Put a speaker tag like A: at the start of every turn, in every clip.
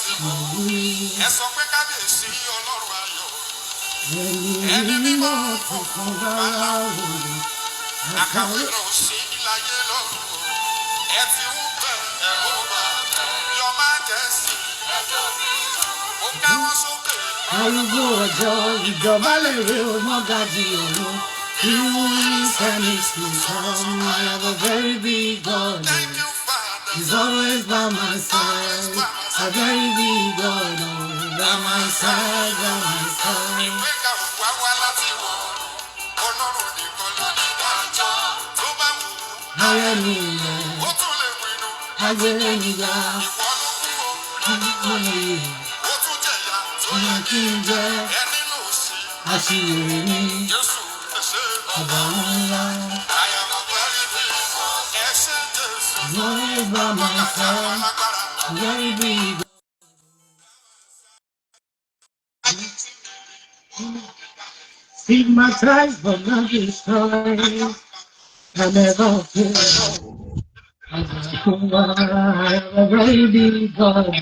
A: ẹ sọ pé kábíyèsí ọlọ́run ayọ̀ ẹni mímọ́ fọ̀fọ̀ bàlá àkàwé náà sí láyé lọ́run ẹ ti ń bẹ̀ ẹ̀ ó bá your majesty ó káwọ́ sókè. arúgbó ọjọ́ ìjọba lè rí ọmọgàjì òun you send me to come. I have a very big God. Thank you, Father. He's always by my side. A very big God. By my side, by my side. Stigmatized but not destroyed. I never feel I have a very big God.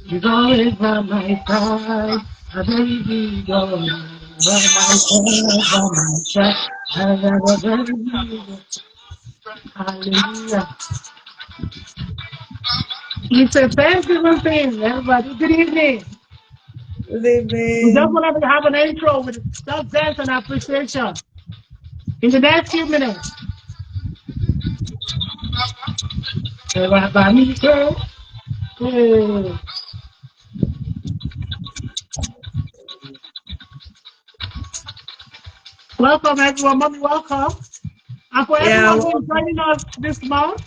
A: He's always by my side. A very big God. By my side. I have a very big God. Hallelujah. It's a Thanksgiving thing, everybody. Good evening.
B: Good evening.
A: We just want to have an intro with self dance and appreciation in the next few minutes. Welcome, everyone. Mommy, welcome. And for everyone who is joining us this month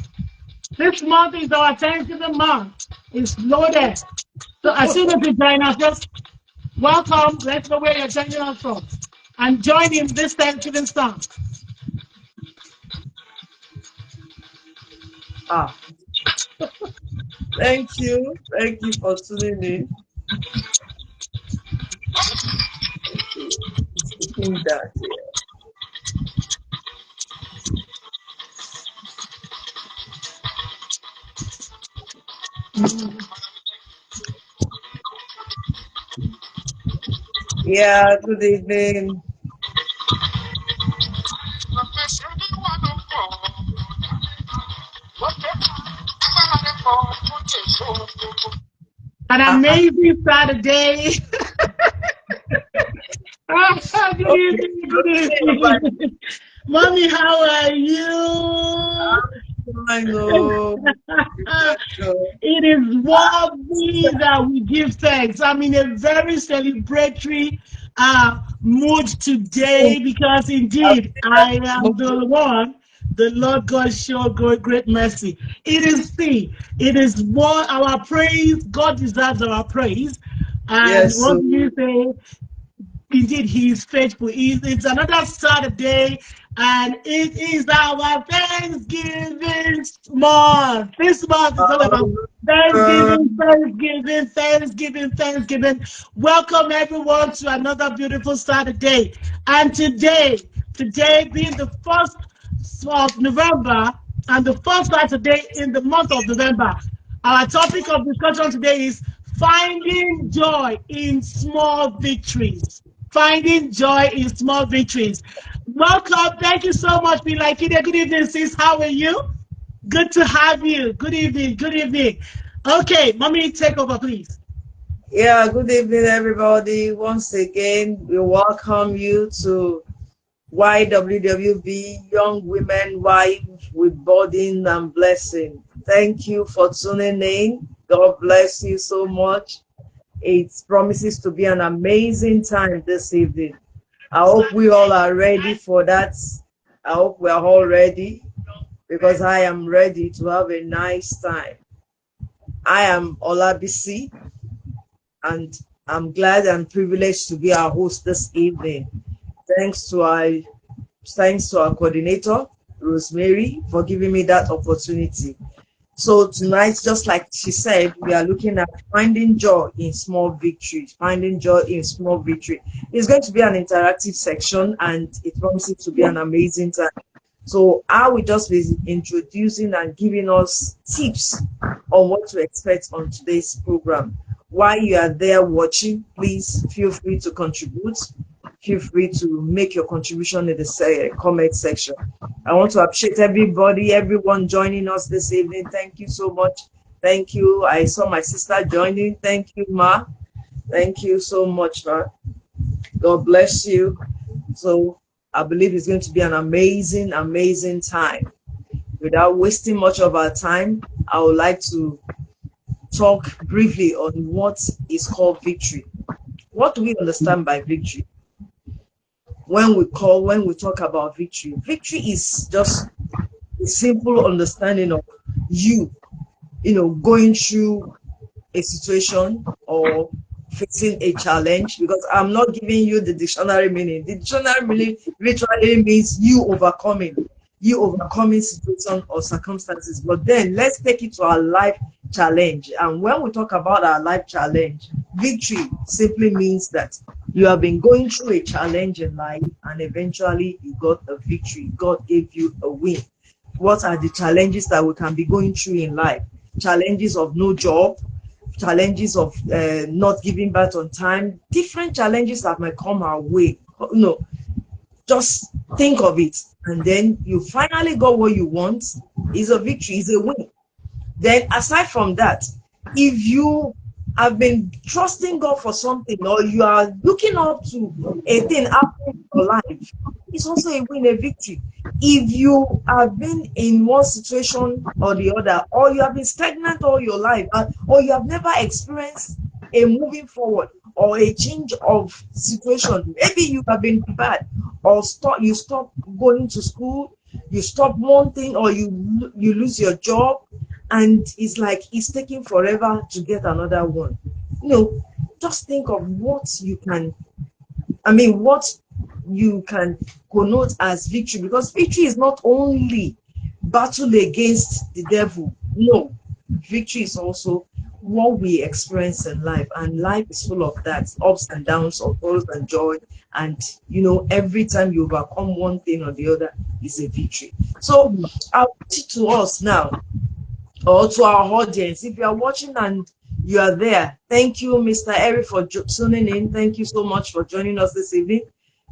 A: is our Thanksgiving month. It's loaded. So as soon as you join us, just welcome. Let's know where you're joining us from. And join in this Thanksgiving song.
B: Thank you. Thank you for tuning in. That, yeah, good evening.
A: An amazing Saturday. Good evening, good evening. Mommy, how are you?
B: I know.
A: It is worthy that we give thanks. I'm in a very celebratory mood today because indeed I am the one the Lord God showed great mercy. It is what our praise, God deserves our praise. And
B: yes,
A: what do you say? Indeed, He is faithful. It's another Saturday, and it is our Thanksgiving month. This month is all about Thanksgiving. Welcome everyone to another beautiful Saturday. And today being the 1st of November and the first Saturday in the month of November, our topic of discussion today is finding joy in small victories. Finding joy in small victories. Welcome. Thank you so much, Bilakide. Good evening, sis. How are you? Good to have you. Good evening. Good evening. Okay, Mommy, take over, please.
B: Yeah, good evening, everybody. Once again, we welcome you to Y.W.W.B, Young Women Wives with Burden and Blessing. Thank you for tuning in. God bless you so much. It promises to be an amazing time this evening. I hope we all are ready for that. I hope we are all ready because I am ready to have a nice time. I am Olabisi and I'm glad and privileged to be our host this evening. Thanks to our coordinator, Rosemary, for giving me that opportunity. So tonight, just like she said, we are looking at finding joy in small victories. Finding joy in small victory. It's going to be an interactive section, and it promises to be an amazing time. So I will just be introducing and giving us tips on what to expect on today's program. While you are there watching, please feel free to contribute. Feel free to make your contribution in the comment section. I want to appreciate everybody, everyone joining us this evening. Thank you so much. Thank you. I saw my sister joining. Thank you, Ma. Thank you so much, Ma. God bless you. So I believe it's going to be an amazing, amazing time. Without wasting much of our time, I would like to talk briefly on what is called victory. What do we understand by victory? When we talk about victory, victory is just a simple understanding of you going through a situation or facing a challenge, because I'm not giving you the dictionary meaning. The dictionary meaning literally means you overcoming situation or circumstances. But then let's take it to our life challenge. And when we talk about our life challenge, victory simply means that you have been going through a challenge in life and eventually you got a victory. God gave you a win. What are the challenges that we can be going through in life? Challenges of no job, challenges of not giving birth on time, different challenges that might come our way. Just think of it, and then you finally got what you want. Is a victory, is a win. Then aside from that, if you have been trusting God for something, or you are looking up to a thing happening in your life, it's also a win, a victory. If you have been in one situation or the other, or you have been stagnant all your life, or you have never experienced a moving forward or a change of situation, maybe you have been bad, or you stop going to school, you stop one thing, or you lose your job, and it's like it's taking forever to get another one. Just think of what you can connote as victory, because victory is not only battle against the devil. No, victory is also what we experience in life, and life is full of that, ups and downs, sorrows and joy, and every time you overcome one thing or the other is a victory. So I'll put it to us now, or to our audience. If you are watching and you are there, thank you, Mr. Eric, for tuning in. Thank you so much for joining us this evening.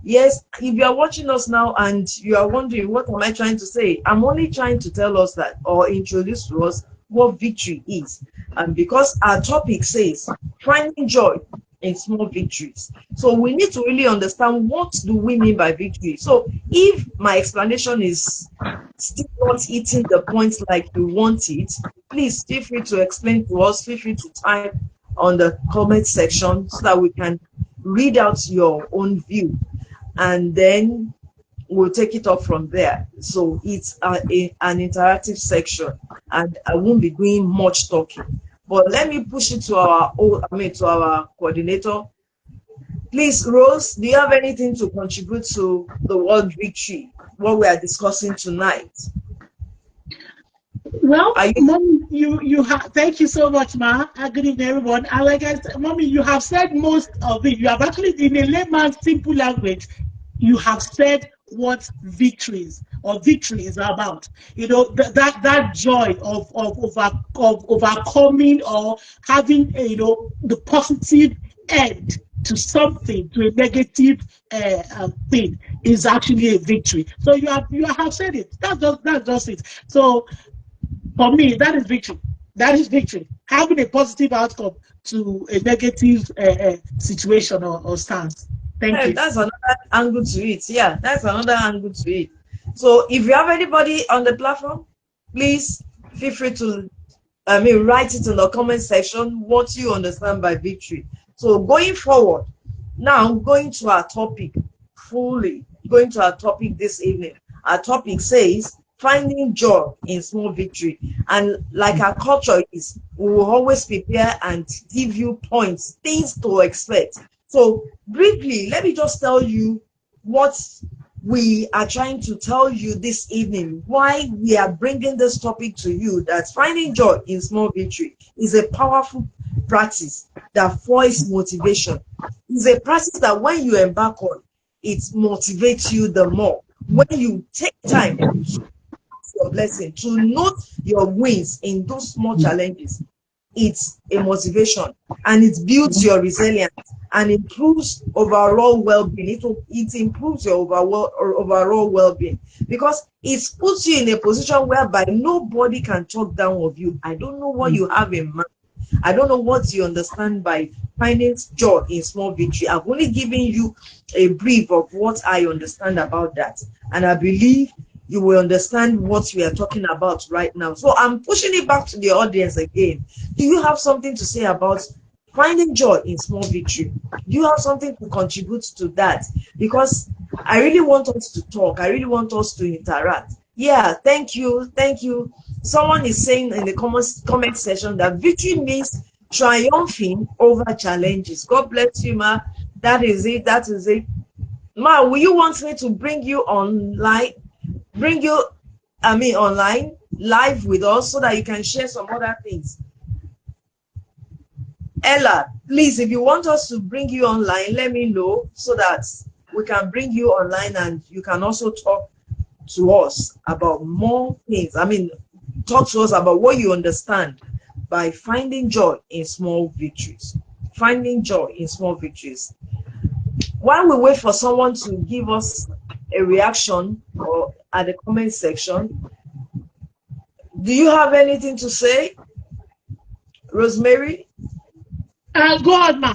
B: Yes, if you are watching us now and you are wondering, what am I trying to say? I'm only trying to tell us that, or introduce to us what victory is. And because our topic says finding joy in small victories, so we need to really understand, what do we mean by victory? So if my explanation is still not hitting the point like you want it, please feel free to explain to us. Feel free to type on the comment section so that we can read out your own view, and then we'll take it up from there. So it's an interactive section, and I won't be doing much talking. But let me push it to our coordinator. Please, Rose, do you have anything to contribute to the word victory, what we are discussing tonight?
C: Well, Mommy, you have. Thank you so much, Ma. Good evening, everyone. And like I said, Mommy, you have said most of it. You have actually, in a layman's simple language, you have said what victories is about. That joy of overcoming, or having the positive end to something, to a negative thing, is actually a victory. So you have said it. That's just it. So for me, that is victory. That is victory. Having a positive outcome to a negative situation or stance. Thank you.
B: That's another angle to it. Yeah, that's another angle to it. So if you have anybody on the platform, please feel free to write it in the comment section what you understand by victory. So going forward, now going to our topic this evening. Our topic says finding joy in small victory. And like our culture is, we will always prepare and give you points, things to expect. So briefly, let me just tell you what we are trying to tell you this evening, why we are bringing this topic to you, that finding joy in small victory is a powerful practice that fuels motivation. It's a practice that when you embark on, it motivates you the more. when you take time your blessing, to note your wins in those small challenges, it's a motivation, and it builds your resilience and improves overall well-being. It improves your overall well-being, because it puts you in a position whereby nobody can talk down of you. I don't know what you have in mind. I don't know what you understand by finding joy in small victory. I've only given you a brief of what I understand about that, and I believe you will understand what we are talking about right now. So I'm pushing it back to the audience again. Do you have something to say about finding joy in small victory? Do you have something to contribute to that? Because I really want us to talk. I really want us to interact. Yeah, thank you. Thank you. Someone is saying in the comment section that victory means triumphing over challenges. God bless you, ma. That is it. That is it. Ma, will you want me to bring you online? Online live with us so that you can share some other things. Ella, please, if you want us to bring you online, let me know so that we can bring you online and you can also talk to us about more things. Talk to us about what you understand by finding joy in small victories. Finding joy in small victories. While we wait for someone to give us a reaction or at the comment section, do you have anything to say, Rosemary?
C: Go on, ma.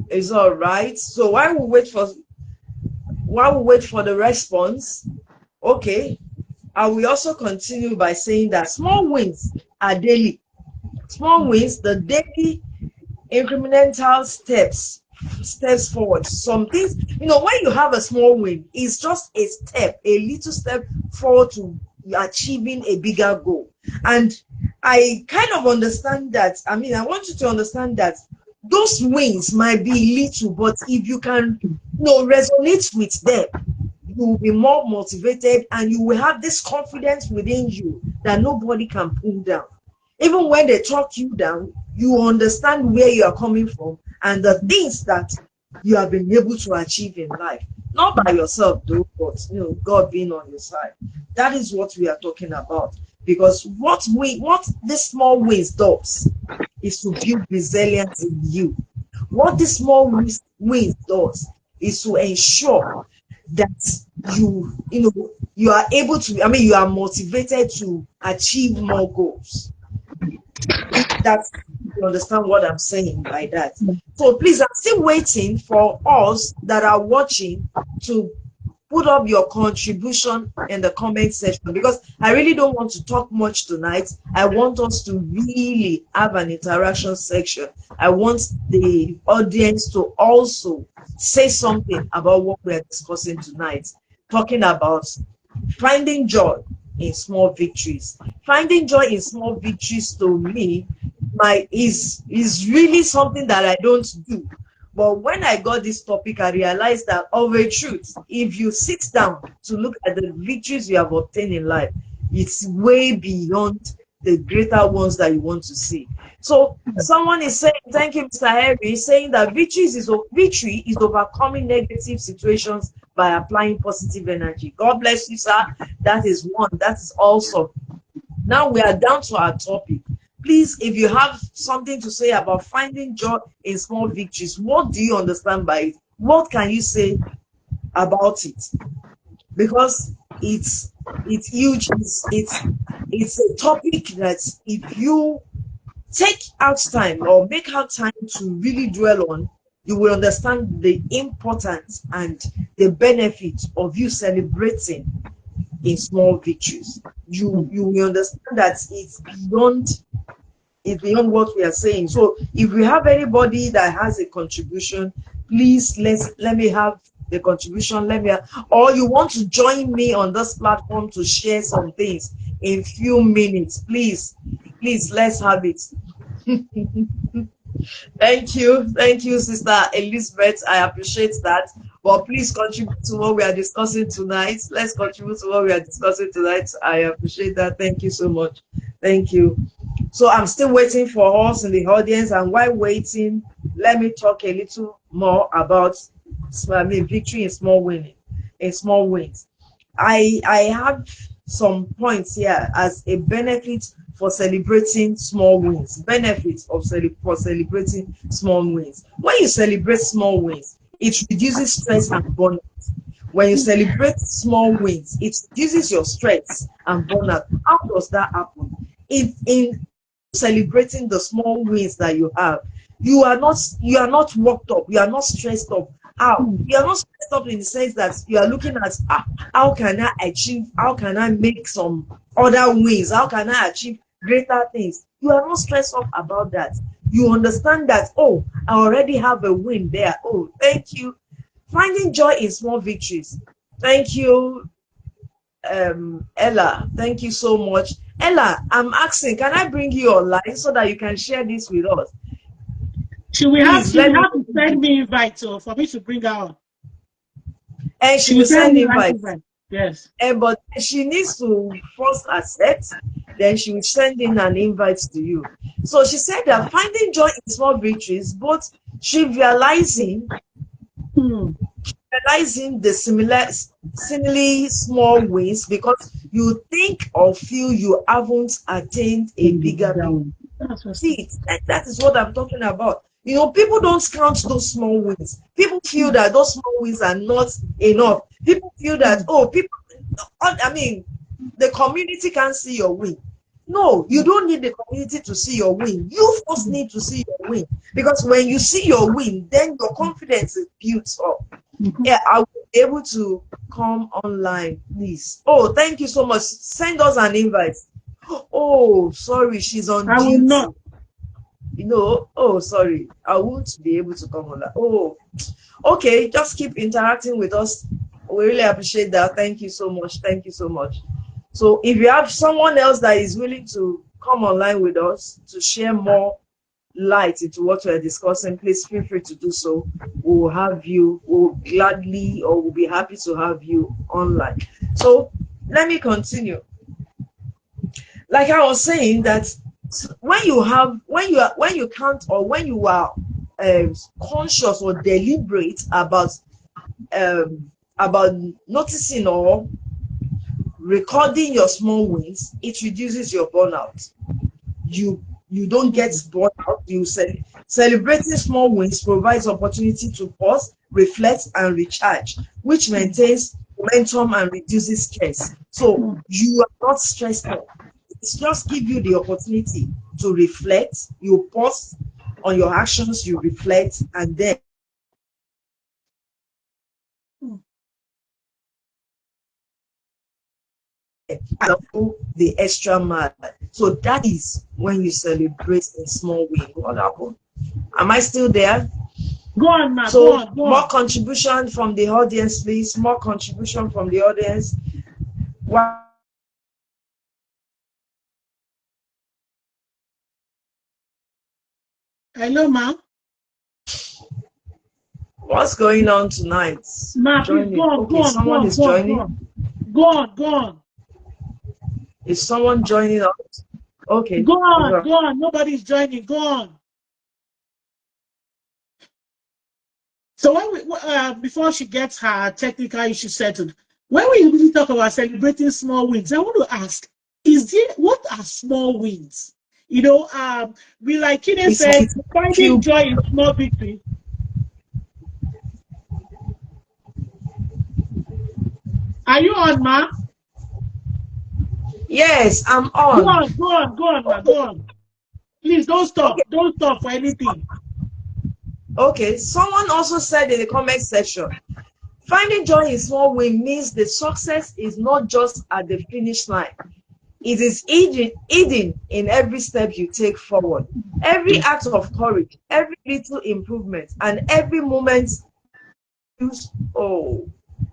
B: It's all right. So while we wait for the response, okay, I will also continue by saying that small wins are daily. Small wins, the daily incremental steps forward. Some things, when you have a small win, it's just a little step forward to achieving a bigger goal. And I kind of understand that. I want you to understand that those wins might be little, but if you can resonate with them, you will be more motivated and you will have this confidence within you that nobody can pull down. Even when they talk you down, you understand where you are coming from and the things that you have been able to achieve in life. Not by yourself, though, but God being on your side. That is what we are talking about. Because what this small wins does is to build resilience in you. What this small wins does is to ensure that you are able to, you are motivated to achieve more goals. That's, you understand what I'm saying by that. So please, I'm still waiting for us that are watching to put up your contribution in the comment section, because I really don't want to talk much tonight. I want us to really have an interaction section. I want the audience to also say something about what we're discussing tonight, talking about finding joy in small victories. Finding joy in small victories, to me, is really something that I don't do. But when I got this topic, I realized that of a truth, if you sit down to look at the victories you have obtained in life, it's way beyond the greater ones that you want to see. So someone is saying, thank you, Mr. Harry, saying that victory is overcoming negative situations by applying positive energy. God bless you, sir. That is one. That is awesome. Now we are down to our topic. Please, if you have something to say about finding joy in small victories, what do you understand by it? What can you say about it? Because it's huge. It's a topic that if you take out time or make out time to really dwell on, you will understand the importance and the benefits of you celebrating in small victories. You will understand that it's beyond what we are saying. So if we have anybody that has a contribution, please let me have the contribution. Or you want to join me on this platform to share some things in few minutes, please let's have it. Thank you, Sister Elizabeth. I appreciate that. But please contribute to what we are discussing tonight. Let's contribute to what we are discussing tonight. I appreciate that. Thank you so much. Thank you. So I'm still waiting for us in the audience, and while waiting, let me talk a little more about victory in small winning. in small wins. I have some points here as a benefit for celebrating small wins. Benefits of for celebrating small wins. When you celebrate small wins, it reduces stress and burnout. When you celebrate small wins, it reduces your stress and burnout. How does that happen? In celebrating the small wins that you have, you are not worked up, you are not stressed up. How? You are not stressed up in the sense that you are looking at how can I achieve, how can I make some other wins, how can I achieve greater things. You are not stressed up about that. You understand that, oh, I already have a win there. Oh, thank you. Finding joy in small victories. Thank you, Ella. Thank you so much. Ella, I'm asking, can I bring you online so that you can share this with us?
C: She will have
B: Please
C: she
B: let
C: will
B: me
C: have to send me invite so for me to bring her on.
B: and she
C: She will
B: will
C: send
B: send
C: me right
B: invites.
C: invite. Yes.
B: But she needs to first accept, then she will send in an invite to you. So she said that finding joy in small victories, but trivializing
C: Hmm.
B: realizing the similarly small wins because you think or feel you haven't attained a bigger victory.
C: That's what's
B: See, that is what I'm talking about. People don't count those small wins. People feel that those small wins are not enough. People feel that, I mean, the community can't see your win. No, you don't need the community to see your win. You first need to see your win. Because when you see your win, then your confidence is built up. Yeah, I will be able to come online, please. Oh, thank you so much. Send us an invite. Oh, sorry, she's on
C: I will
B: duty.
C: not.
B: Oh, sorry, I won't be able to come online. Oh, okay, just keep interacting with us. We really appreciate that. Thank you so much. Thank you so much. So if you have someone else that is willing to come online with us to share more light into what we're discussing, please feel free to do so. We'll gladly or we'll be happy to have you online. So let me continue. Like I was saying, that when you count or when you are conscious or deliberate about noticing or recording your small wins, it reduces your burnout. You don't get burned out. Celebrating small wins provides opportunity to pause, reflect, and recharge, which maintains momentum and reduces stress. So you are not stressed out. It's just give you the opportunity to reflect. You pause on your actions, you reflect, and then the extra mile. So that is when you celebrate a small win. What happened? Am I still there?
C: Go on, ma. Go
B: So
C: on. Go
B: more
C: on.
B: contribution from the audience, please. More contribution from the audience.
C: Hello, ma.
B: What's going on tonight?
C: Ma, please go
B: Joining.
C: on. Go
B: Okay,
C: on. Go
B: someone
C: on.
B: is
C: Go on. Go
B: joining.
C: on. Go on. Go on.
B: Is someone joining us? Okay.
C: Go on. Go on. Nobody's joining. Go on. So when before she gets her technical issue settled, when we really talk about celebrating small wins, I want to ask: what are small wins? We like Kine
B: It's
C: said, finding
B: feel.
C: joy in small victories. Are you on, ma?
B: Yes, I'm
C: Go
B: on.
C: on, go on, go on, ma, go on. Please don't
B: Okay.
C: stop. Don't stop for anything.
B: Okay. Someone also said in the comment section, finding joy in small win means the success is not just at the finish line. It is hidden in every step you take forward, every act of courage, every little improvement, and every moment. Oh,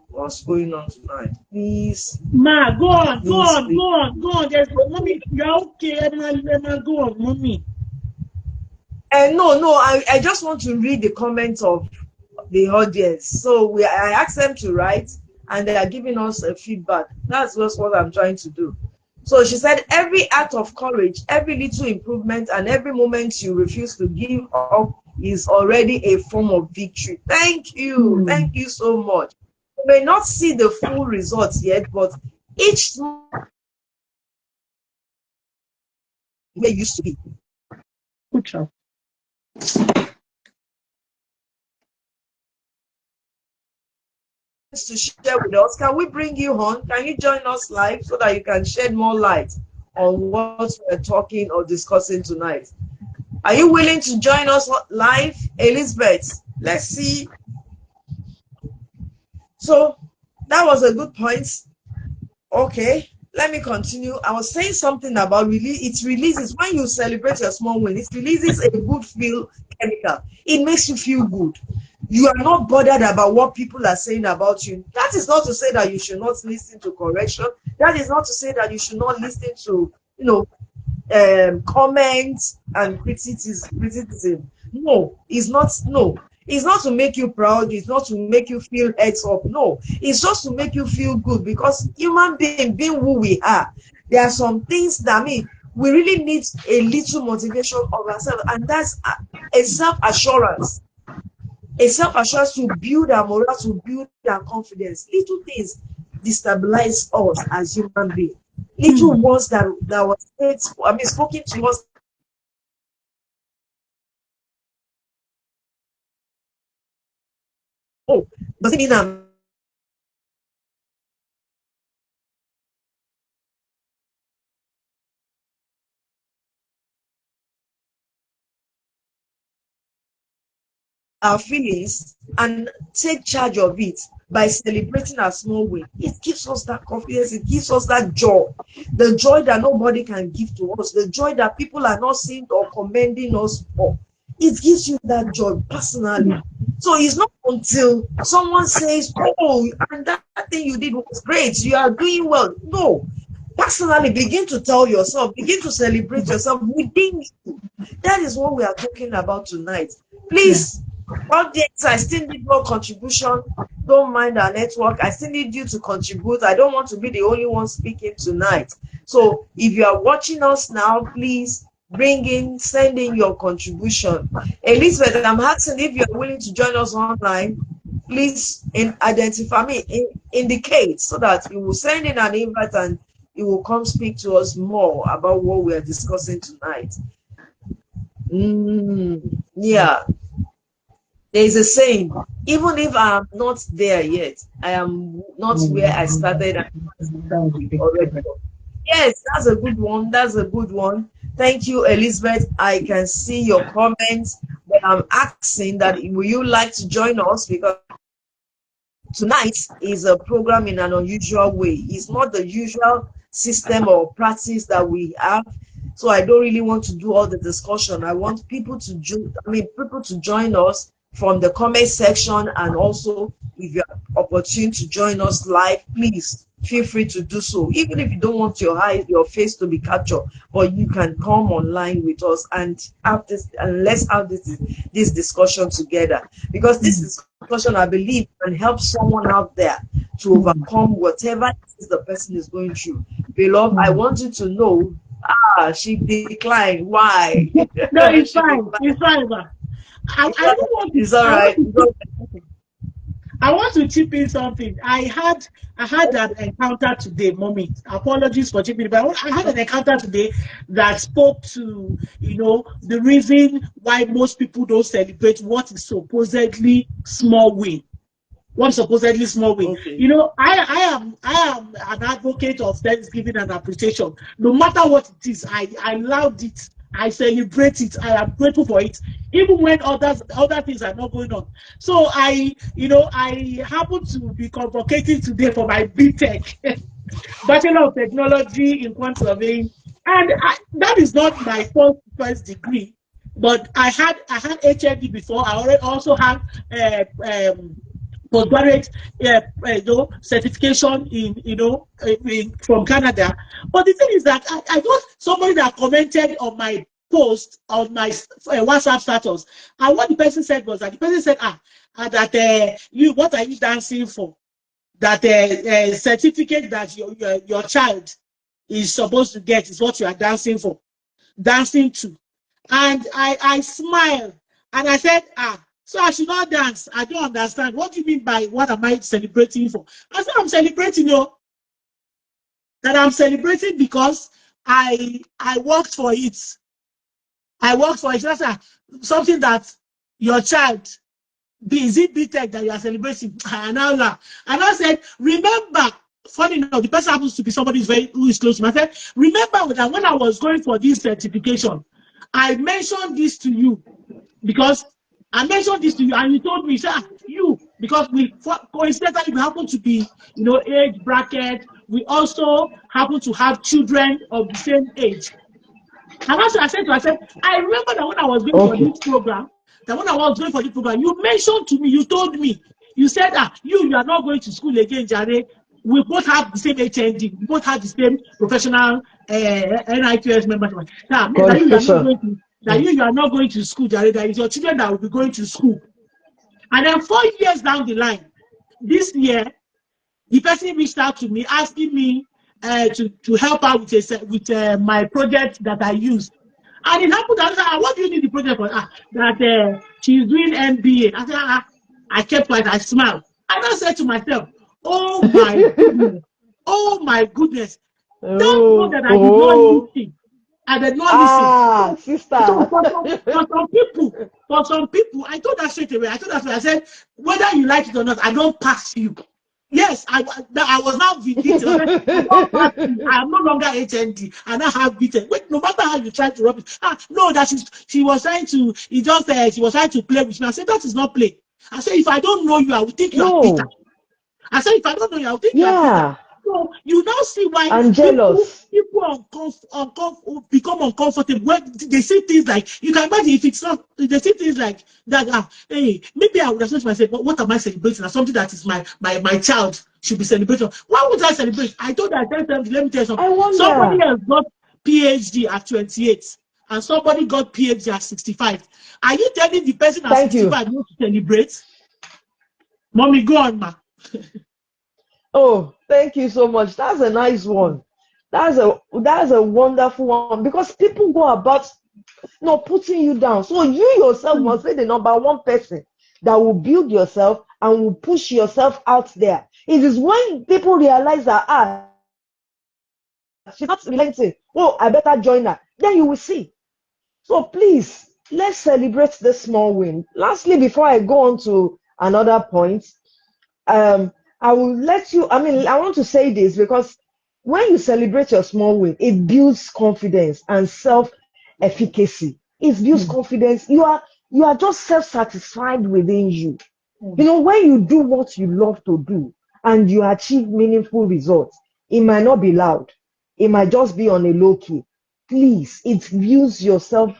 B: what's going on tonight? Please,
C: Ma, go on, go
B: please,
C: on, go
B: please.
C: on, go on. There's mommy. You're okay, Emma, go on, mommy.
B: And no, I just want to read the comments of the audience. So I asked them to write, and they are giving us a feedback. That's just what I'm trying to do. So she said, every act of courage, every little improvement, and every moment you refuse to give up is already a form of victory. Thank you. Thank you so much. may not see the full results yet, but each small where used to be.
C: Good job.
B: To share with us, can we bring you on? Can you join us live so that you can shed more light on what we're talking or discussing tonight? Are you willing to join us live, Elizabeth? Let's see. So that was a good point. Okay, let me continue. I was saying something about it releases when you celebrate your small win, it releases a good feel chemical. It makes you feel good. You are not bothered about what people are saying about you. That is not to say that you should not listen to correction. That is not to say that you should not listen to, comments and criticism. No, it's not. No, it's not to make you proud. It's not to make you feel heads up. No, it's just to make you feel good, because human being who we are, there are some things that we really need a little motivation of ourselves, and that's a self-assurance. A self-assurance to build our morale, to build our confidence. Little things destabilize us as human beings. Little words that was said, spoken to us. Oh, doesn't mean I'm our feelings and take charge of it by celebrating our small win. It gives us that confidence, it gives us that joy, the joy that nobody can give to us, the joy that people are not seeing or commending us for. It gives you that joy personally. So it's not until someone says, oh, and that thing you did was great, you are doing well. No, personally, begin to tell yourself, begin to celebrate yourself within you. That is what we are talking about tonight. Please, audience, I still need more contribution. Don't mind our network. I still need you to contribute. I don't want to be the only one speaking tonight. So if you are watching us now, please send in your contribution. Elizabeth, I'm asking if you're willing to join us online. Please indicate so that you will send in an invite and you will come speak to us more about what we are discussing tonight. Yeah. There is a saying, even if I'm not there yet, I am not where I started already. Yes, that's a good one. That's a good one. Thank you, Elizabeth. I can see your comments, but I'm asking that will you like to join us, because tonight is a program in an unusual way. It's not the usual system or practice that we have. So I don't really want to do all the discussion. I want people to join us from the comment section, and also if you are opportune to join us live, please feel free to do so. Even if you don't want your face to be captured, but you can come online with us and let's have this discussion together, because this discussion, I believe, can help someone out there to overcome whatever it is the person is going through. Beloved, I want you to know, she declined. Why?
C: No, it's fine. It's fine, ma. I don't want to.
B: It's all right.
C: I want to chip in something. I had an encounter today, mommy. Apologies for chipping, but I had an encounter today that spoke to, the reason why most people don't celebrate what is supposedly small win. What supposedly small win.
B: Okay.
C: I am an advocate of Thanksgiving and appreciation. No matter what it is, I love it. I celebrate it. I am grateful for it, even when other things are not going on. So I happen to be convocating today for my BTech, Bachelor of Technology in Quantum Surveying, and that is not my first degree, but I had HND before. I also had postgraduate certification from Canada. But the thing is that I got somebody that commented on my post on my WhatsApp status, and what the person said was that the person said, that what are you dancing for? That certificate that your child is supposed to get is what you are dancing to. And I smiled and I said, So I should not dance. I don't understand. What do you mean by what am I celebrating for? I said I'm celebrating, that I'm celebrating because I worked for it. I worked for it. That's something that your child, is it BTech that you are celebrating? And I laugh. And I said, remember, funny enough, the person happens to be somebody who is close to me. I said, remember that when I was going for this certification, I mentioned this to you because I mentioned this to you, and you told me, sir, you, because we coincidentally we happen to be, age bracket. We also happen to have children of the same age. And also I said to myself, I remember that when I was going for
D: Okay.
C: this program, you mentioned to me, you told me, you said that you are not going to school again, Jare. We both have the same HND, we both have the same professional NIQS membership. Now, that you are not
D: Qualification.
C: going to you are not going to school, Jare, that is your children that will be going to school. And then 4 years down the line, this year, the person reached out to me asking me to help out with my project that I used. And it happened that I said, what do you need the project for? That she's doing MBA. I said, I kept quiet, I smiled. And I said to myself, oh my goodness, oh my goodness. Thank God
D: Oh,
C: that I did not
D: oh.
C: listen. I did not listen. So
D: Sister.
C: for some people, I told that straight away. I said, whether you like it or not, I don't pass you. Yes, I was now vindicated. I don't pass you. I am no longer HND. I now have beaten. Wait, no matter how you try to rub it. No, that she was trying to, she was trying to play with me. I said, that is not play. I said, if I don't know you, I would think you are bitter.
D: No.
C: I said, if I don't know you, I think you are bitter.
D: Yeah.
C: So you now see why
D: And jealous.
C: people become uncomfortable when they see things like, you can imagine if it's not, they see things like that. Hey, maybe I would have said to myself, what am I celebrating? As something that is my child should be celebrating. Why would I celebrate? I told her, let me tell you something.
D: I
C: Somebody
D: wonder.
C: else got PhD at 28 and somebody got PhD at 65. Are you telling the person at
D: Thank you.
C: 65 not to celebrate? Mommy, go on, ma.
D: Oh, thank you so much. That's a nice one. That's a wonderful one because people go about putting you down. So you yourself must be the number one person that will build yourself and will push yourself out there. It is when people realize that she's not relenting. Oh, I better join her. Then you will see. So please, let's celebrate this small win. Lastly, before I go on to another point, I will let you, I want to say this because when you celebrate your small win, it builds confidence and self-efficacy. It builds confidence. You are just self-satisfied within you. When you do what you love to do and you achieve meaningful results, it might not be loud. It might just be on a low key. Please, it builds your self,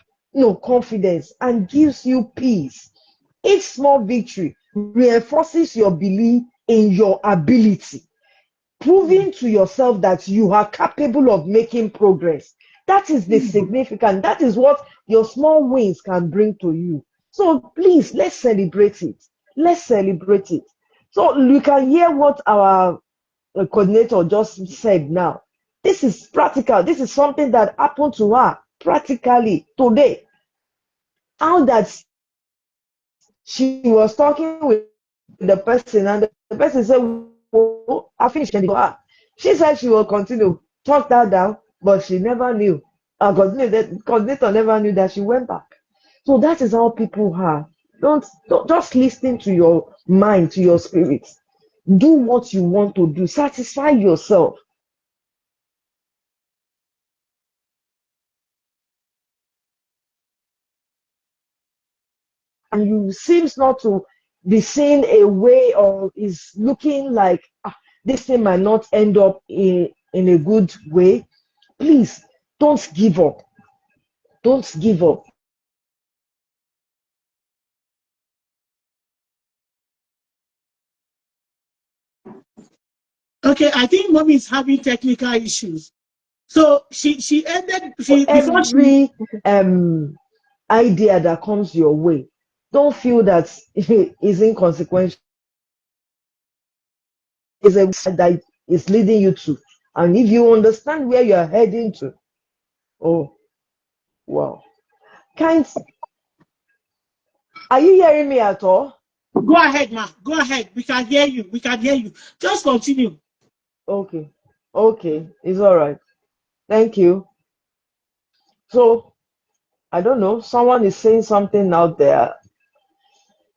D: confidence and gives you peace. Each small victory reinforces your belief in your ability, proving to yourself that you are capable of making progress. That is the significant. That is what your small wins can bring to you. So please, let's celebrate it. Let's celebrate it. So you can hear what our coordinator just said now. This is practical. This is something that happened to her practically today. How that she was talking with the person, and the person said, well, I finished. And she said she will continue, talk that down, but she never knew. The coordinator never knew that she went back. So that is how people are. Don't just listen to your mind, to your spirit. Do what you want to do. Satisfy yourself. And you seems not to be seeing a way or is looking like this thing might not end up in a good way, please don't give up. Don't give up.
C: Okay, I think mommy is having technical issues. So she ended
D: For
C: she before she
D: every idea that comes your way, don't feel that is inconsequential. It's a website that is leading you to. And if you understand where you are heading to, oh wow. Can't Are you hearing me at all?
C: Go ahead, ma. Go ahead. We can hear you. We can hear you. Just continue.
D: Okay. Okay. It's all right. Thank you. So, I don't know. Someone is saying something out there.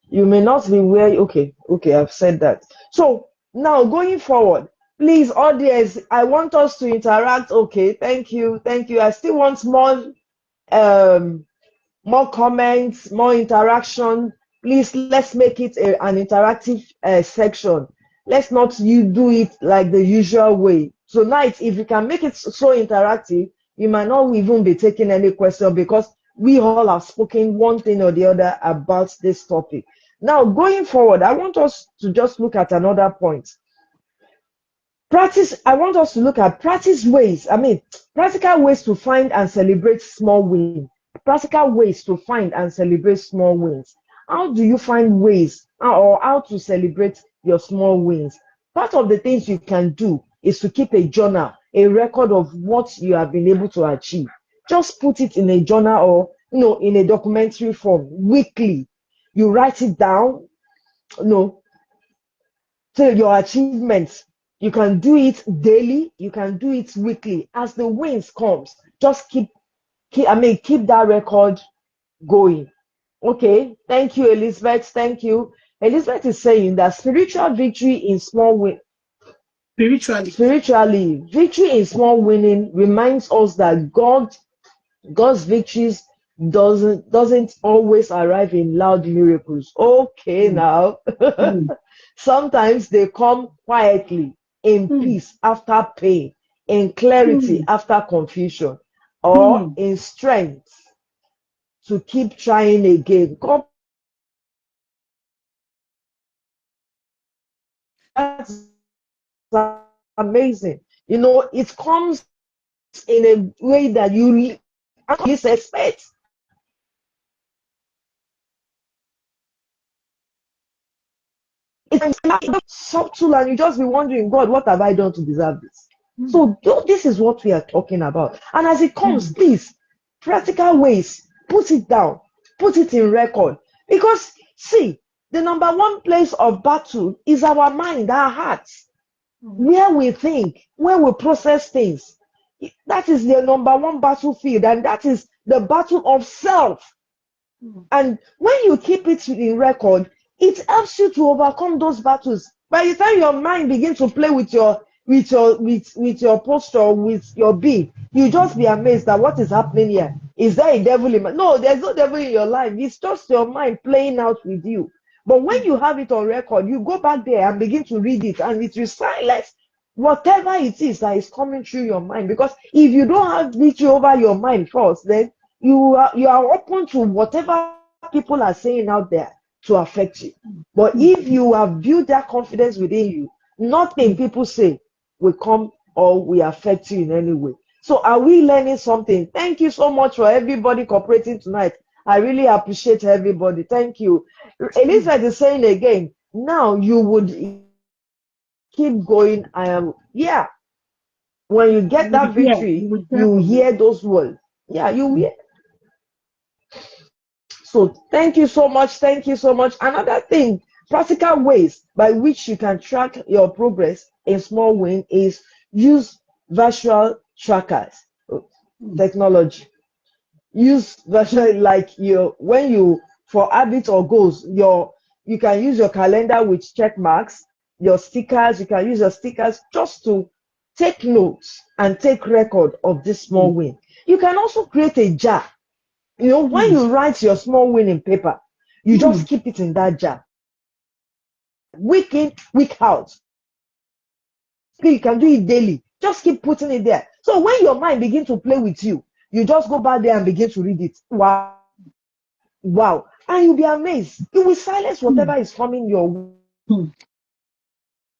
D: You may not be where. Okay. Okay. I've said that. So, now going forward, please, audience, I want us to interact. Okay. Thank you. Thank you. I still want um, more comments, more interaction. Please, let's make it an interactive section. Let's not you do it like the usual way. Tonight, if you can make it so interactive, you might not even be taking any question because we all have spoken one thing or the other about this topic. Now, going forward, I want us to just look at another point. I want us to look at practical ways to find and celebrate small wins. Practical ways to find and celebrate small wins. How do you find ways or how to celebrate your small wins? Part of the things you can do is to keep a journal, a record of what you have been able to achieve. Just put it in a journal or in a documentary form weekly. You write it down, till your achievements. You can do it daily, you can do it weekly. As the wins comes, just keep that record going. Okay, thank you, Elizabeth. Thank you. Elizabeth is saying that spiritual victory in small win spiritually, victory in small winning reminds us that God's victories doesn't always arrive in loud miracles. Okay, now sometimes they come quietly, in peace after pain, in clarity after confusion, or in strength to keep trying again. God, that's amazing. It comes in a way that you least expect. It's subtle, and you just be wondering, God, what have I done to deserve this? So this is what we are talking about. And as it comes, please, practical ways, put it down, put it in record. Because see, the number one place of battle is our mind, our hearts, where we think, where we process things. That is the number one battlefield, and that is the battle of self. And when you keep it in record, it helps you to overcome those battles. By the time your mind begins to play with your posture, with your being, you just be amazed at what is happening here. Is there a devil in my? No, there's no devil in your life. It's just your mind playing out with you. But when you have it on record, you go back there and begin to read it, and it will silence whatever it is that is coming through your mind. Because if you don't have victory over your mind first, then you are open to whatever people are saying out there to affect you. But if you have built that confidence within you, nothing people say will come or will affect you in any way. So are we learning something? Thank you so much for everybody cooperating tonight. I really appreciate everybody. Thank you. Elizabeth is saying again, now you would keep going. When you get that victory, you hear those words. Yeah, you hear. So thank you so much. Thank you so much. Another thing, practical ways by which you can track your progress in small win is use virtual trackers, technology. Use virtual, like for habits or goals, you can use your calendar with check marks, your stickers. You can use your stickers just to take notes and take record of this small win. You can also create a jar. When you write your small win in paper, you just keep it in that jar. Week in, week out. You can do it daily. Just keep putting it there. So when your mind begins to play with you, you just go back there and begin to read it. Wow. Wow. And you'll be amazed. You will silence whatever is coming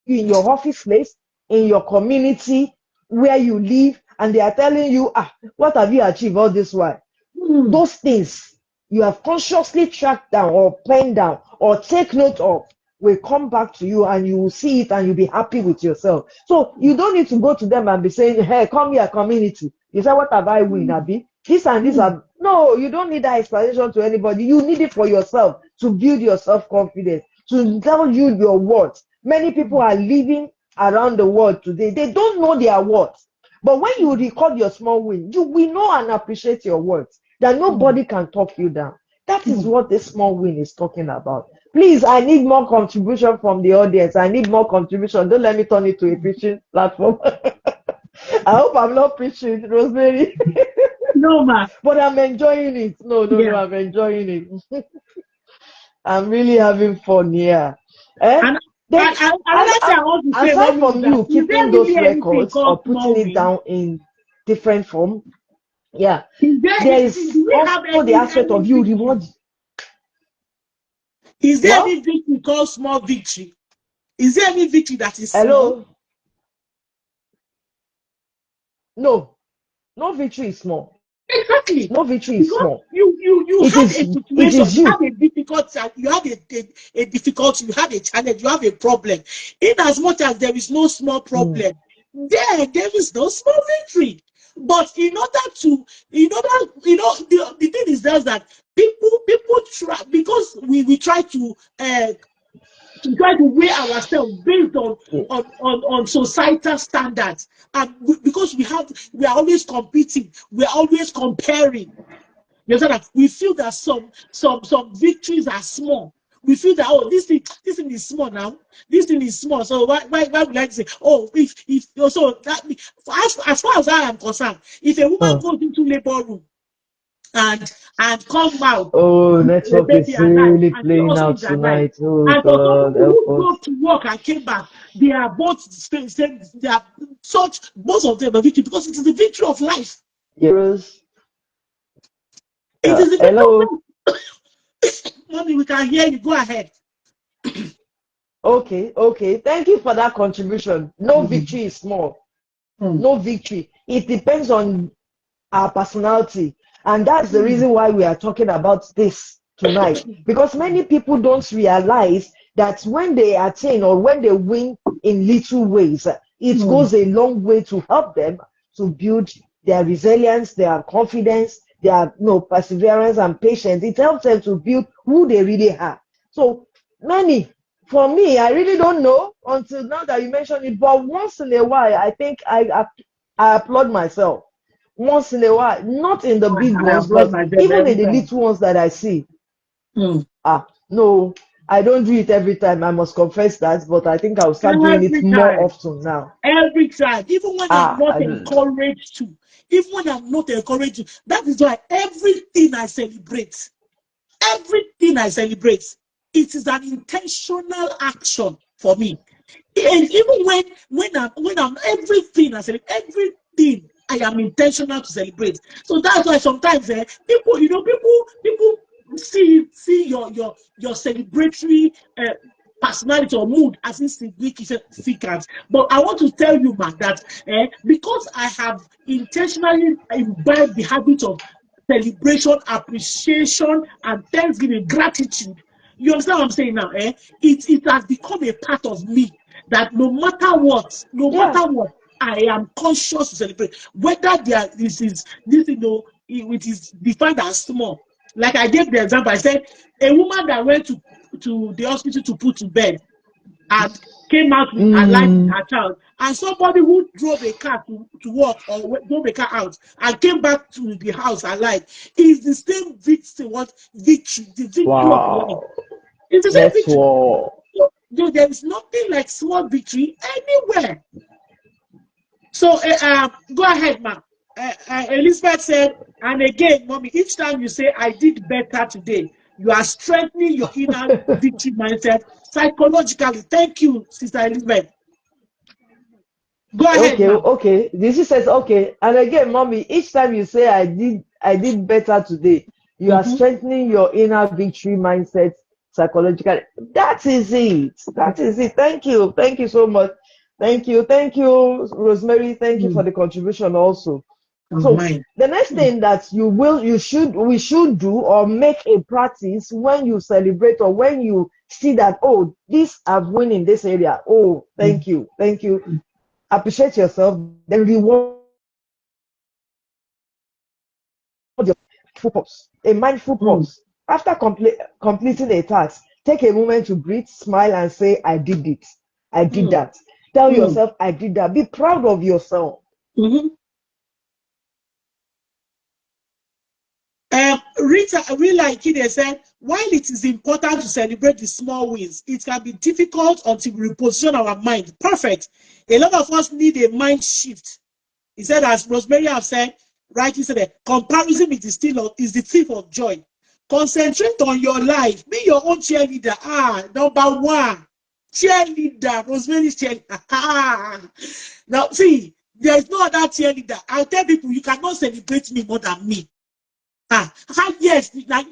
D: in your office place, in your community, where you live, and they are telling you, what have you achieved all this while? Those things you have consciously tracked down or penned down or take note of will come back to you, and you will see it and you'll be happy with yourself. So you don't need to go to them and be saying, hey, come here, community. You say, what have I win, Abi? This and this. No, No, you don't need that explanation to anybody. You need it for yourself to build your self-confidence, to tell you your worth. Many people are living around the world today. They don't know their worth. But when you record your small win, you will know and appreciate your worth. That nobody can talk you down. That is what this small win is talking about. Please, I need more contribution from the audience. I need more contribution. Don't let me turn it to a preaching platform. I hope I'm not preaching, Rosemary.
C: No, ma.
D: But I'm enjoying it. No,
C: Yeah.
D: I'm enjoying it. I'm really having fun here. Eh?
C: And
D: Then,
C: another thing I want to say,
D: aside
C: mommy, is
D: from
C: that
D: you
C: is there
D: keeping those
C: really anything
D: records or
C: called
D: putting
C: small
D: it
C: win?
D: down in different form, yeah,
C: Is there
D: there is
C: do we have
D: also the aspect
C: any
D: of you
C: victory?
D: reward.
C: Is there any
D: Well,
C: victory called small victory? Is there any victory that is small?
D: hello, no, no victory is small.
C: Exactly.
D: No victory is
C: Because
D: small.
C: you
D: It
C: had
D: is,
C: a
D: it
C: situation,
D: is
C: you had
D: you.
C: a difficulty, you had a difficulty, you had a challenge, you have a problem. In as much as there is no small
D: Mm.
C: problem, there is no small victory. But in order, the thing is just that people try, because we try to weigh ourselves based
D: Yeah.
C: on societal standards, and because we are always competing, we are always comparing. You understand that we feel that some victories are small. We feel that, oh, this thing is small now. This thing is small. So why would I say, oh, if so that as far as I am concerned, if a woman
D: Uh.
C: goes into labor room and come out
D: Oh,
C: with a
D: network
C: baby
D: is
C: alive,
D: really
C: and she
D: playing
C: also
D: out
C: is alive,
D: tonight. Oh
C: and for
D: God,
C: somebody
D: help
C: who
D: us.
C: drove to work and came back, they are both same, they are such, both of them are victory, because it is the victory of life.
D: Yes.
C: It is the victory of
D: Hello.
C: life. Mommy, we can hear you. Go ahead.
D: Okay. Thank you for that contribution. No victory is small. No victory. It depends on our personality. And that's the reason why we are talking about this tonight. Because many people don't realize that when they attain or when they win in little ways, it goes a long way to help them to build their resilience, their confidence, their perseverance and patience. It helps them to build who they really are. So many, for me, I really don't know until now that you mentioned it. But once in a while, I think I applaud myself once in a while, not in the big
C: I
D: ones,
C: applaud
D: but
C: myself
D: even in
C: every
D: the
C: time.
D: little ones that I see. No, I don't do it every time. I must confess that, but I think I'll start doing it
C: Every
D: more
C: time.
D: often now.
C: Every time. Even when I'm
D: Ah,
C: not encouraged to. Even when I'm not encouraged to. That is why everything I celebrate, it is an intentional action for me. And even when I'm everything I celebrate, everything I am intentional to celebrate. So that's why sometimes people see your celebratory personality or mood as insignificant. But I want to tell you, man, that because I have intentionally imbibed the habit of celebration, appreciation, and thanksgiving, gratitude. You understand what I'm saying now? It has become a part of me that no
D: yeah,
C: matter what, I am conscious to celebrate. Whether it is defined as small. Like I gave the example, I said a woman that went to the hospital to put to bed and came out with alive with
D: mm,
C: her child, and somebody who drove a car to work or drove a car out and came back to the house alive is the same victory, the victory of life.
D: wow,
C: It's the same victory.
D: network.
C: There is nothing like small victory anywhere. So go ahead, ma'am. Elizabeth said, and again, mommy, each time you say, I did better today, you are strengthening your inner victory mindset psychologically. Thank you, Sister Elizabeth. Go ahead, ma'am.
D: Okay. This says okay, and again, mommy. Each time you say I did better today, you are
C: Mm-hmm.
D: strengthening your inner victory mindset psychologically. That is it. That is it. Thank you so much. Thank you, Rosemary. Thank you for the contribution also. So
C: Mine.
D: the next thing that we should do or make a practice when you celebrate or when you see that, oh, this I've won in this area. Oh, thank you. Appreciate yourself, then reward yourself. pause, a mindful pause. After completing a task, take a moment to breathe, smile, and say, I did it. I did that. Tell yourself, I did that. Be proud of yourself.
C: Rita, like Kide said, while it is important to celebrate the small wins, it can be difficult until we reposition our mind. Perfect. A lot of us need a mind shift. He said, as Rosemary have said, rightly said, comparison is the thief of joy. Concentrate on your life. Be your own cheerleader. Number one, cheerleader. Rosemary's cheerleader. Now, see, there is no other cheerleader. I'll tell people, you cannot celebrate me more than me. How yes, like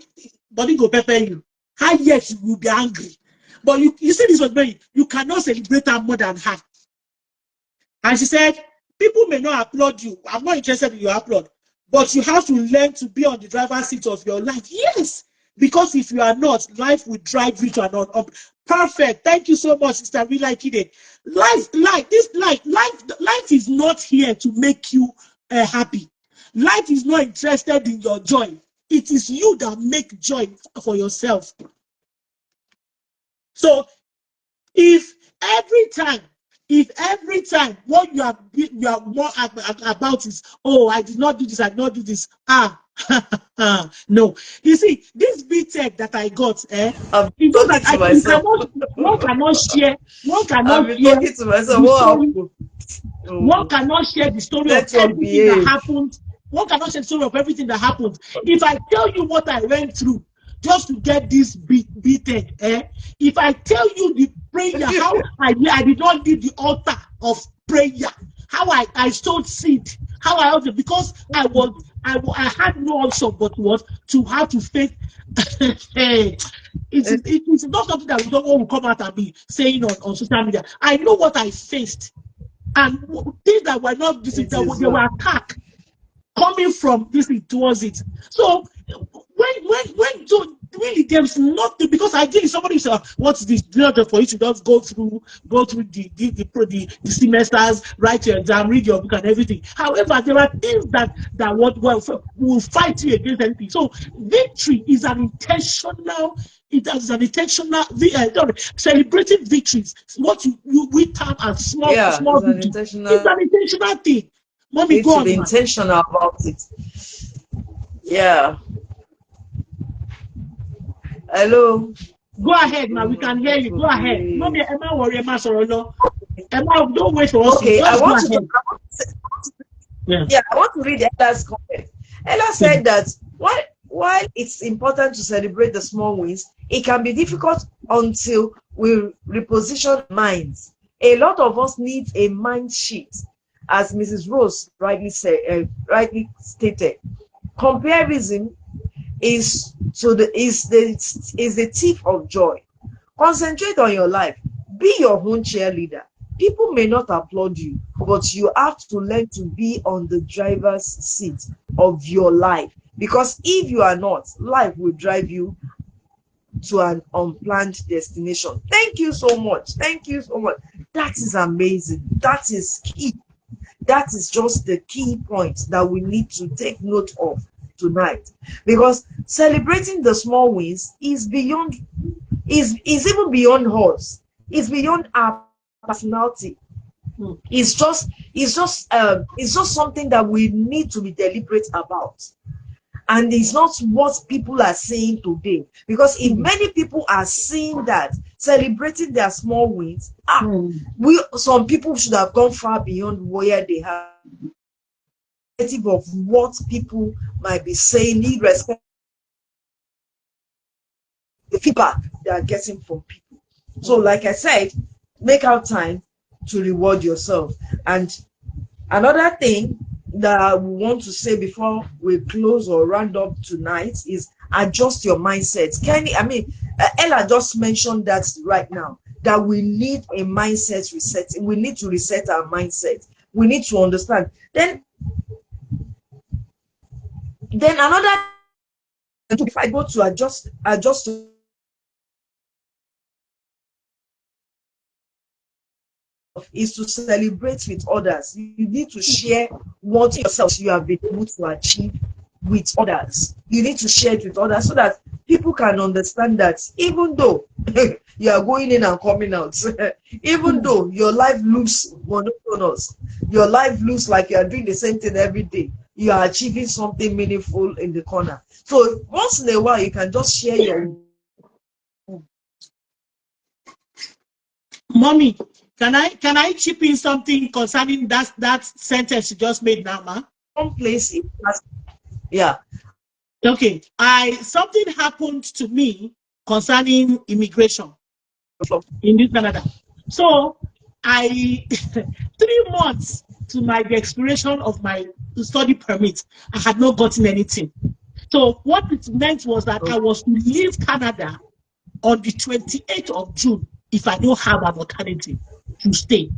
C: body go pepper you. How yes, you will be angry. But you see this Rosemary, you cannot celebrate her more than her. And she said, people may not applaud you. I'm not interested in your applaud. But you have to learn to be on the driver's seat of your life. Yes. Because if you are not, life will drive you to another. Perfect. Thank you so much, Sister Rila Kide. Life is not here to make you happy. Life is not interested in your joy. It is you that make joy for yourself. So if every time what you are more about is, oh, I did not do this, I did not do this. No. You see, this BTEC that I got,
B: I'm
C: you know
B: talking
C: that
B: to myself.
C: one cannot share
B: I've been talking to myself.
C: the
B: What
C: story.
B: happened?
C: One cannot share the story of
B: Network
C: everything that
B: behave.
C: happened. One cannot share the story of everything that happened. If I tell you what I went through just to get this beaten, if I tell you the prayer, how I did not leave the altar of prayer, how I sowed seed, how I also, because I had no option but what to have to face. It is not something that we don't want to come out and be saying on social media. I know what I faced. And things that were not this, they were attack coming from this towards it. So when so really there's nothing, because ideally somebody said, what's this? Not for you to just go through the semesters, write your exam, read your book and everything. However, there are things that will fight you against anything. So victory is an intentional. It is an intentional celebrating victories. What we term as small
B: It's an
C: victory. It's
B: intentional.
C: an intentional thing. Mommy,
B: Need
C: go
B: to
C: on,
B: be
C: man.
B: intentional about it. Yeah. Hello.
C: Go ahead, man. We can hear you. Go ahead. Mommy, Emma, worry, Emma, sorry, no. Emma, don't wait for us.
B: Okay,
C: Just go ahead.
B: Yeah, I want to read Ella's comment. Ella said that while it's important to celebrate the small wins, it can be difficult until we reposition minds. A lot of us need a mind shift, as Mrs. Rose rightly stated. Comparison is the thief of joy. Concentrate on your life. Be your own cheerleader. People may not applaud you, but you have to learn to be on the driver's seat of your life. Because if you are not, life will drive you to an unplanned destination. Thank you so much. Thank you so much. That is amazing. That is key. That is just the key point that we need to take note of tonight. Because celebrating the small wins is even beyond us. It's beyond our personality. It's just something that we need to be deliberate about. And it's not what people are saying today. Because if many people are seeing that, celebrating their small wins, some people should have gone far beyond where they have, irrespective of what people might be saying, irrespective of the feedback they are getting from people. So, like I said, make out time to reward yourself. And another thing that I want to say before we close or round up tonight is adjust your mindset. Ella just mentioned that right now, that we need a mindset reset. We need to reset our mindset. We need to understand. Then another, if I go to adjust is to celebrate with others. You need to share what yourself you have been able to achieve with others. You need to share it with others so that people can understand that even though you are going in and coming out, even though your life looks monotonous, your life looks like you are doing the same thing every day, you are achieving something meaningful in the corner. So once in a while, you can just share your
C: Mommy, can I chip in something concerning that sentence you just made now, ma?
B: one place. Yeah.
C: Okay, something happened to me concerning immigration in this Canada. So I 3 months to the expiration of my study permit, I had not gotten anything. So what it meant was that I was to leave Canada on the 28th of June if I don't have an alternative to stay.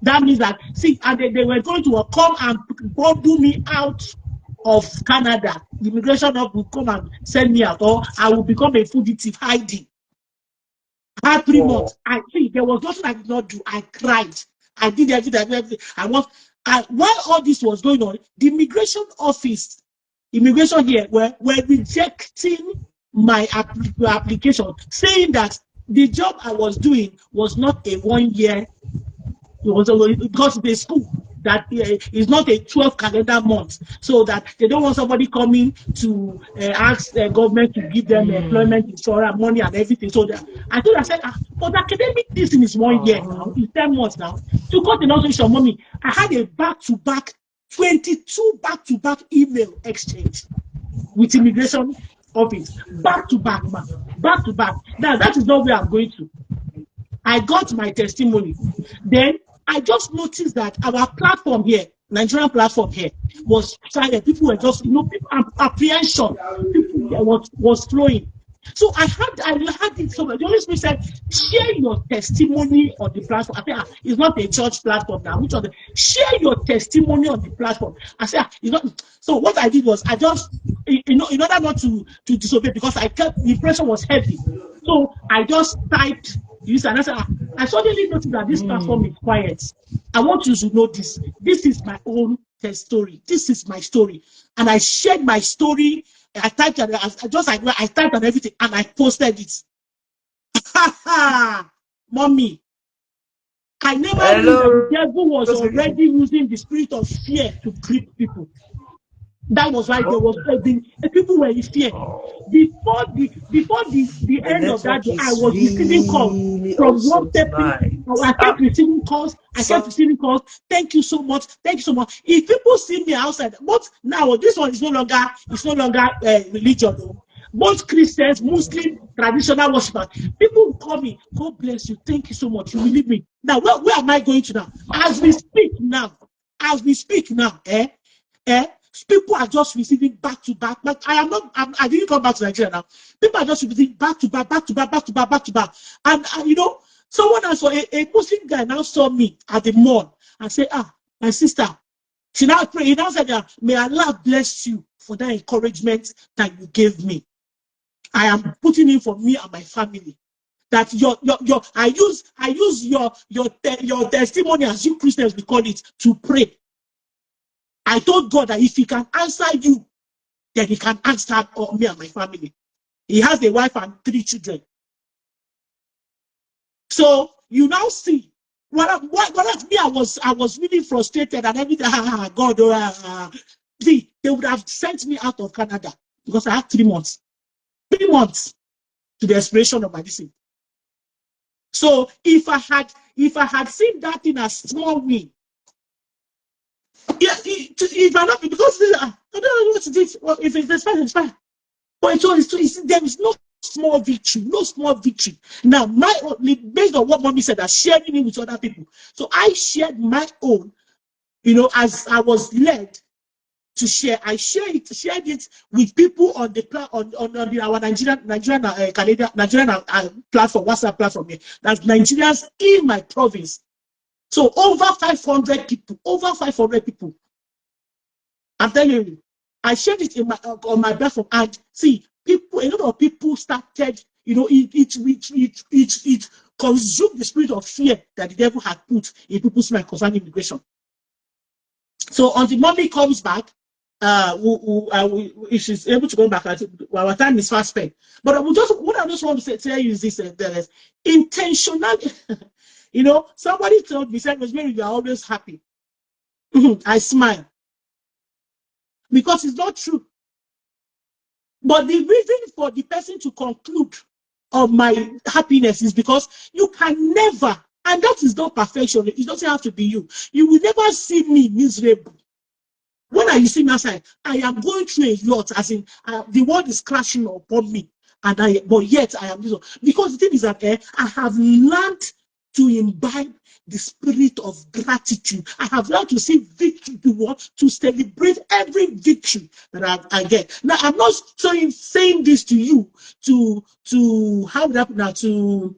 C: That means that, see, and they were going to come and bundle me out of Canada. The immigration office will come and send me out, or I will become a fugitive hiding. I had 3 months. I think there was nothing I did not do. I cried. I did everything. While all this was going on, the immigration office, immigration here, were rejecting my application, saying that the job I was doing was not a 1 year. It was because it's a school that is not a 12 calendar month, so that they don't want somebody coming to ask the government to give them employment insurance money and everything. So that I said, but academic this thing is 1 year now, it's 10 months now. To cut the nonsense short, mommy, I had a back-to-back 22 back-to-back email exchange with immigration office, back-to-back, man, back-to-back. Now that is not where I'm going to. I got my testimony. Then I just noticed that our platform here, Nigerian platform here, was silent. People were just, people, apprehension. People was flowing. So I had it. So the Holy Spirit said, share your testimony on the platform. I said, it's not a church platform now. Which other? Share your testimony on the platform. I said, it's not. So what I did was, I just, in order not to disobey, because the pressure was heavy. So I just typed. And I said, I suddenly noticed that this platform is quiet. I want you to know this. This is my own test story. This is my story. And I shared my story. I typed it. I typed and everything, and I posted it. Mommy, I never knew that the devil was already using the spirit of fear to grip people. That was why there was people were in fear. Before the end of that day, I was receiving calls from WhatsApp. I kept receiving calls. Thank you so much. Thank you so much. If people see me outside, but now this one is no longer religion. No. Both Christians, Muslim, traditional worshippers, people call me, God bless you, thank you so much. You believe me. Now, where am I going to now? As we speak now, people are just receiving back to back. But I didn't come back to Nigeria now. People are just receiving back to back. And someone else, a Muslim guy now saw me at the mall and said, my sister, she now prayed. He now said, may Allah bless you for that encouragement that you gave me. I am putting in for me and my family. That I use your testimony, as you Christians we call it, to pray. I told God that if he can answer you, then he can answer me and my family. He has a wife and 3 children. So you now see, what me, I was really frustrated and everything. God, see, they would have sent me out of Canada because I had 3 months. 3 months to the expiration of my decision. So if I had seen that thing as small win, it might not be, because I don't know what it is. Well, if it's fine, it's fine. But there is no small victory, Now, based on what mommy said, I'm sharing it with other people. So I shared my own, as I was led to share. I shared it with people on our Nigerian platform, WhatsApp platform here. That's Nigerians in my province. So over 500 people. I'm telling you, I shared it on my platform, and see, a lot of people started, it consumed the spirit of fear that the devil had put in people's mind concerning immigration. So until mommy comes back, if she's able to come back, our time is fast spent. But I will just what I just want to say, tell you is this: there is intentional. You know, somebody told me, said, Rosemary, you are always happy. I smile because it's not true. But the reason for the person to conclude of my happiness is because you can never, and that is not perfection. It doesn't have to be you. You will never see me miserable. When you see me outside, I am going through a lot, as in the world is crashing upon me, but yet I am because the thing is that I have learned to imbibe the spirit of gratitude. I have learned to see victory, to celebrate every victory that I get. Now, I'm not saying this to you to how would that now to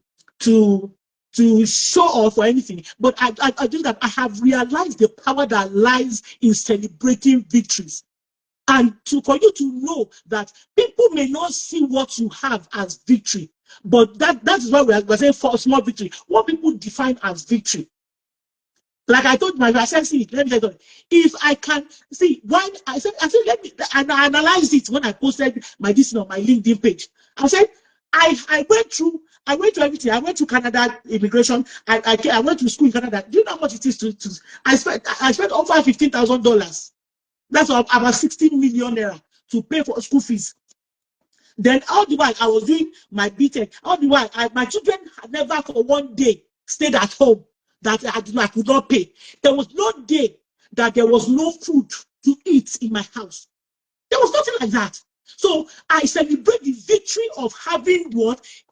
C: show off or anything, but I think that I have realized the power that lies in celebrating victories. And for you to know that people may not see what you have as victory, but that is why we're saying for small victory, what people define as victory. Like I told my, I said, see, let me tell you, if I can see why I said, let me, and I analyzed it when I posted my this on my LinkedIn page. I said, I went through everything. I went to Canada immigration. I went to school in Canada. Do you know how much it is to I spent over $15,000. That's about 16 million naira to pay for school fees. Then all the while I was doing my BTech, all the while my children had never for one day stayed at home that I could not pay. There was no day that there was no food to eat in my house. There was nothing like that. So I celebrate the victory of having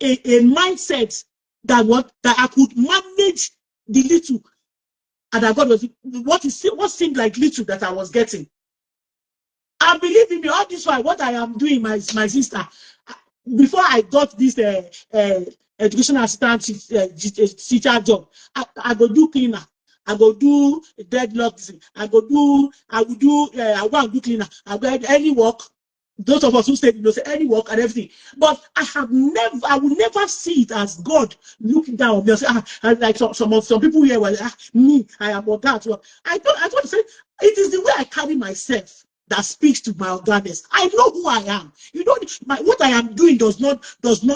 C: a mindset that I could manage the little, and that God was what seemed like little that I was getting. And believe in me, all this while, what I am doing, my sister, before I got this educational assistant teacher job, I go do cleaner. I go do deadlock. I will do, I go and do cleaner. I go any work. Those of us who say, say any work and everything. But I will never see it as God looking down on me and say, like some people here were like, me, I am on that. Well, I want to say, it is the way I carry myself that speaks to my awareness. I know who I am. You know, what I am doing does not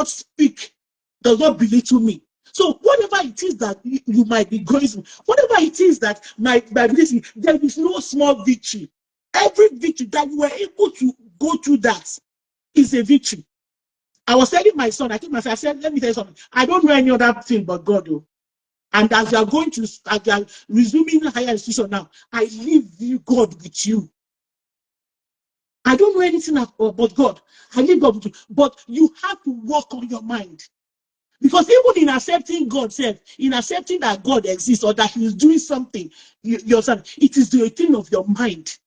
C: speak, does not belittle me. So whatever it is that you might be going through, whatever it is that might be, there is no small victory. Every victory that you were able to go through that is a victory. I was telling my son, I said, let me tell you something. I don't know any other thing but God. Though. And as you are as you are resuming higher institution now, I leave God with you. I don't know anything but God. I leave God with you. But you have to work on your mind. Because even in accepting God, in accepting that God exists or that He is doing something, it is the thing of your mind.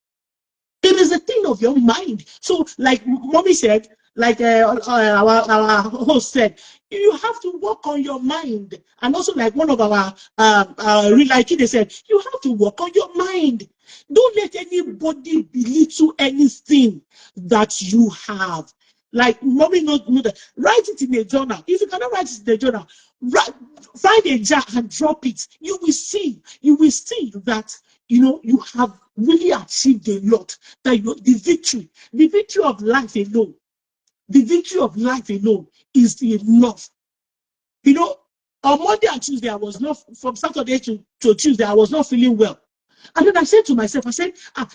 C: It is a thing of your mind. So, like mommy said, like our host said, you have to work on your mind. And also, like one of our like they said, you have to work on your mind. Don't let anybody belittle anything that you have. Like mommy know that. Write it in a journal. If you cannot write it in a journal, find a jar and drop it. You will see that you have really achieved a lot. That the victory of life alone, is enough. On Monday and Tuesday, I was not, from Saturday to Tuesday, I was not feeling well. And then I said to myself,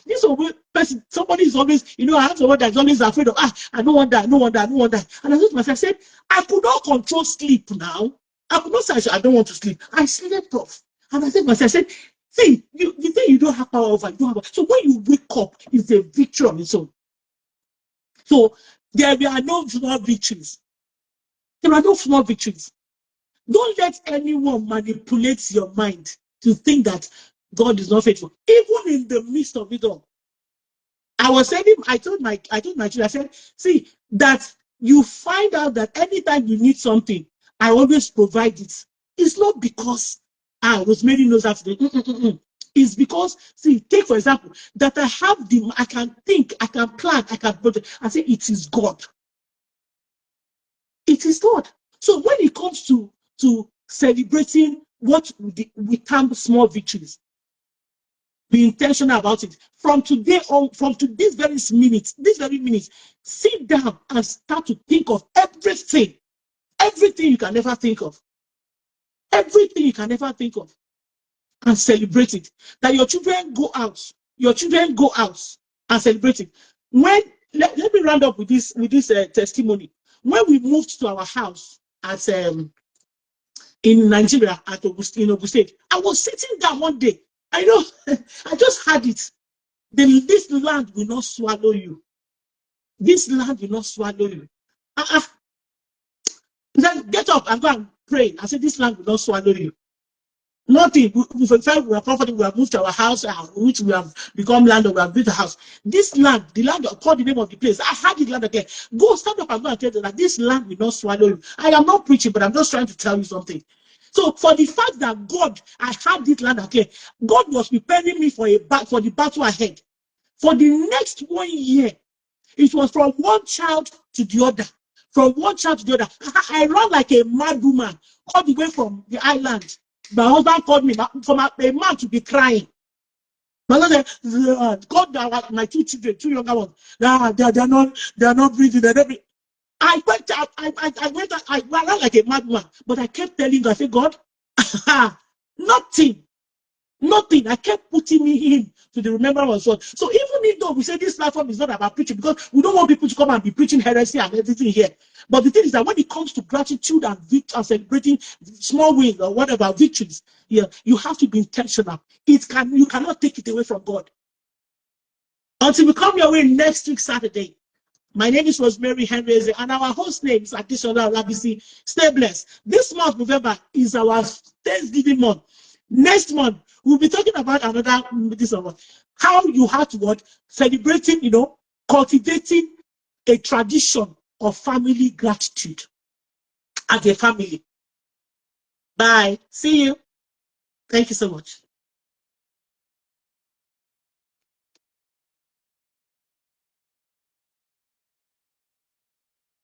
C: this person, somebody is always, I have someone that's always afraid of, I don't want that. And I said to myself, I could not control sleep now. I could not say, I don't want to sleep. I slept off. And I said to myself, see, the thing you don't have power over, you don't have. So when you wake up, it's a victory on its own. So there are no small victories. There are no small victories. Don't let anyone manipulate your mind to think that God is not faithful. Even in the midst of it all. I told my children, I said, see, that you find out that anytime you need something, I always provide it. It's not because Rosemary knows how to do it. It's because, see, take for example, that I can think, I can plan, I can project. I say it is God. It is God. So when it comes to celebrating what we term small victories, Be intentional about it. From today on, from to this very minute, sit down and start to think of everything you can ever think of. Everything you can ever think of. And celebrate it. That your children go out. Your children go out and celebrate it. When let me round up with this testimony. When we moved to our house at in Nigeria at in Ogun State, I was sitting down one day. I know I just had it. This land will not swallow you. This land will not swallow you. Then get up and go and pray. I said, this land will not swallow you. Nothing. We are comfortable. We have moved to our house, which we have become landlord. We have built a house. This land, the land, called the name of the place. I had the land again. Go stand up and go and tell them that this land will not swallow you. I am not preaching, but I'm just trying to tell you something. So for the fact that God, I had this land again, God was preparing me for the battle ahead. For the next 1 year, it was from one child to the other. From one child to the other. I ran like a mad woman all the way from the island. My husband called me for a man to be crying. My husband said, God, my two children, two younger ones, they are not breathing. I went out, I ran like a madman, but I kept telling God, I said, God, nothing. I kept putting me in to the remembrance of God. So even though we say this platform is not about preaching, because we don't want people to come and be preaching heresy and everything here. But the thing is that when it comes to gratitude and victory and celebrating small wins or whatever victories, yeah, you have to be intentional. You cannot take it away from God. Until we come your way next week Saturday. My name is Rosemary Henry, and our host name is Additional Rabisi. Stay blessed. This month, November, is our Thanksgiving month. Next month, we'll be talking about how you have to celebrating, cultivating a tradition of family gratitude as a family. Bye. See you. Thank you so much.